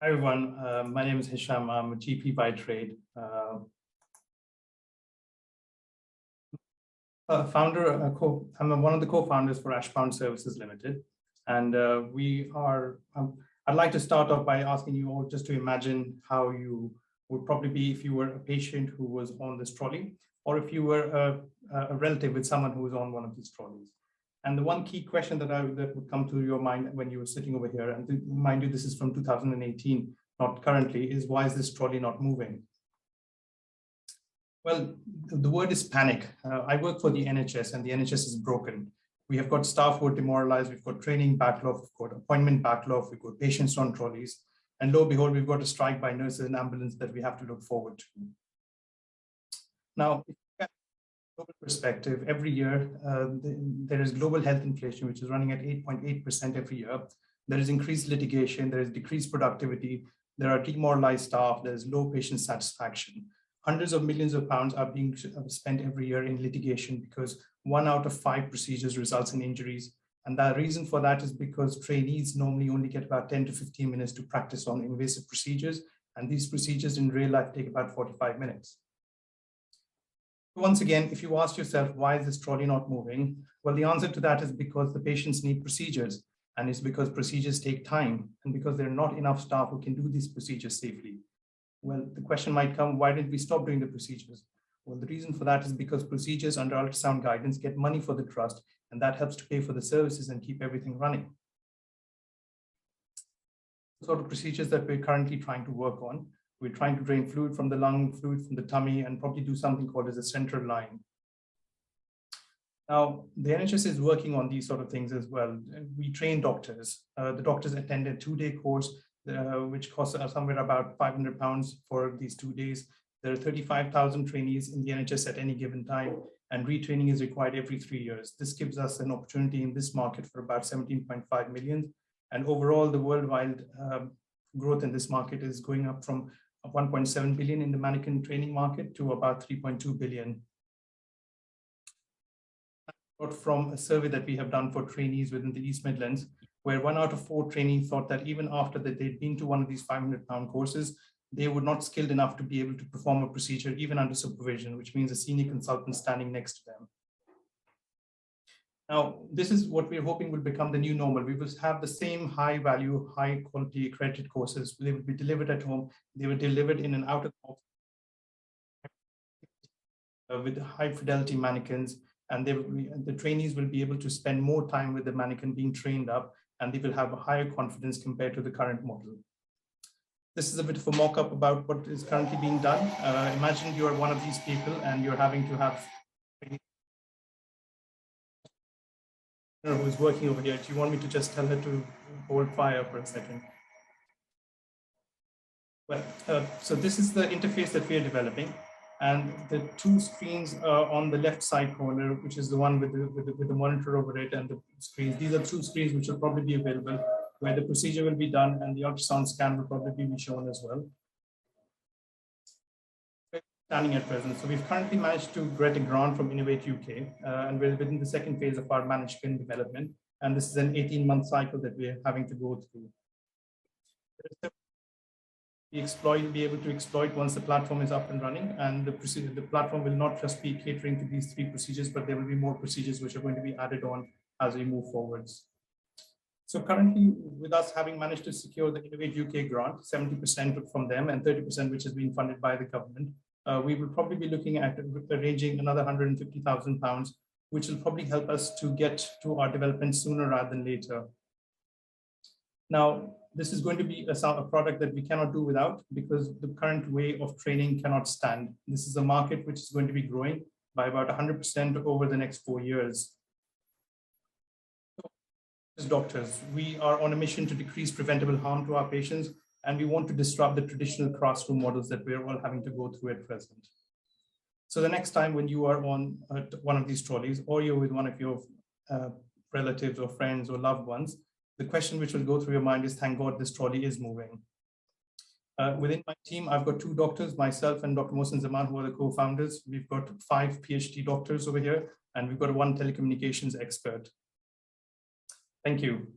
Hi everyone, my name is Hisham. I'm a GP by trade. I'm one of the co-founders for Ashmount Services Limited. And I'd like to start off by asking you all just to imagine how you would probably be if you were a patient who was on this trolley, or if you were a relative with someone who was on one of these trolleys. And the one key question that would come to your mind when you were sitting over here, and mind you, this is from 2018, not currently, is why is this trolley not moving? Well, the word is panic. I work for the NHS and the NHS is broken. We have got staff who are demoralized, we've got training backlog, we've got appointment backlog, we've got patients on trolleys, and lo and behold, we've got a strike by nurses and ambulance that we have to look forward to. Now, global perspective, every year there is global health inflation, which is running at 8.8% every year. There is increased litigation, there is decreased productivity, there are demoralized staff, there is low patient satisfaction. Hundreds of millions of pounds are being spent every year in litigation because 1 out of 5 procedures results in injuries. And the reason for that is because trainees normally only get about 10 to 15 minutes to practice on invasive procedures. And these procedures in real life take about 45 minutes. Once again, if you ask yourself, why is this trolley not moving? Well, the answer to that is because the patients need procedures, and it's because procedures take time, and because there are not enough staff who can do these procedures safely. Well, the question might come, why did we stop doing the procedures? Well, the reason for that is because procedures under ultrasound guidance get money for the trust, and that helps to pay for the services and keep everything running. The sort of procedures that we're currently trying to work on. We're trying to drain fluid from the lung, fluid from the tummy, and probably do something called as a central line. Now, the NHS is working on these sort of things as well. We train doctors. The doctors attend a 2-day course, which costs somewhere about £500 for these 2 days. There are 35,000 trainees in the NHS at any given time, and retraining is required every 3 years. This gives us an opportunity in this market for about 17.5 million. And overall, the worldwide growth in this market is going up from 1.7 billion in the mannequin training market to about 3.2 billion. From a survey that we have done for trainees within the East Midlands, where 1 out of 4 trainees thought that even after they'd been to one of these £500 courses, they were not skilled enough to be able to perform a procedure even under supervision, which means a senior consultant standing next to them. Now, this is what we're hoping will become the new normal. We will have the same high value, high quality accredited courses. They will be delivered at home. They were delivered in and out of with high fidelity mannequins, and the trainees will be able to spend more time with the mannequin being trained up, and they will have a higher confidence compared to the current model. This is a bit of a mock-up about what is currently being done. Imagine you're one of these people and you're having to have who's working over here. Do you want me to just tell her to hold fire for a second? Well, so this is the interface that we are developing, and the 2 screens on the left side corner, which is the one with the monitor over it and the screens. These are 2 screens which will probably be available, where the procedure will be done and the ultrasound scan will probably be shown as well. Standing at present. So we've currently managed to get a grant from Innovate UK, and we're within the 2nd phase of our managed care development. And this is an 18-month cycle that we're having to go through. Be able to exploit once the platform is up and running, and the platform will not just be catering to these 3 procedures, but there will be more procedures which are going to be added on as we move forwards. So currently, with us having managed to secure the Innovate UK grant, 70% from them and 30% which has been funded by the government, we will probably be looking at arranging another £150,000, which will probably help us to get to our development sooner rather than later. Now, this is going to be a product that we cannot do without, because the current way of training cannot stand. This is a market which is going to be growing by about 100% over the next 4 years. So, as doctors, we are on a mission to decrease preventable harm to our patients, and we want to disrupt the traditional classroom models that we're all having to go through at present. So the next time when you are on one of these trolleys, or you're with one of your relatives or friends or loved ones, the question which will go through your mind is, thank God this trolley is moving. Within my team, I've got 2 doctors, myself and Dr. Mohsen Zaman, who are the co-founders. We've got 5 PhD doctors over here, and we've got 1 telecommunications expert. Thank you.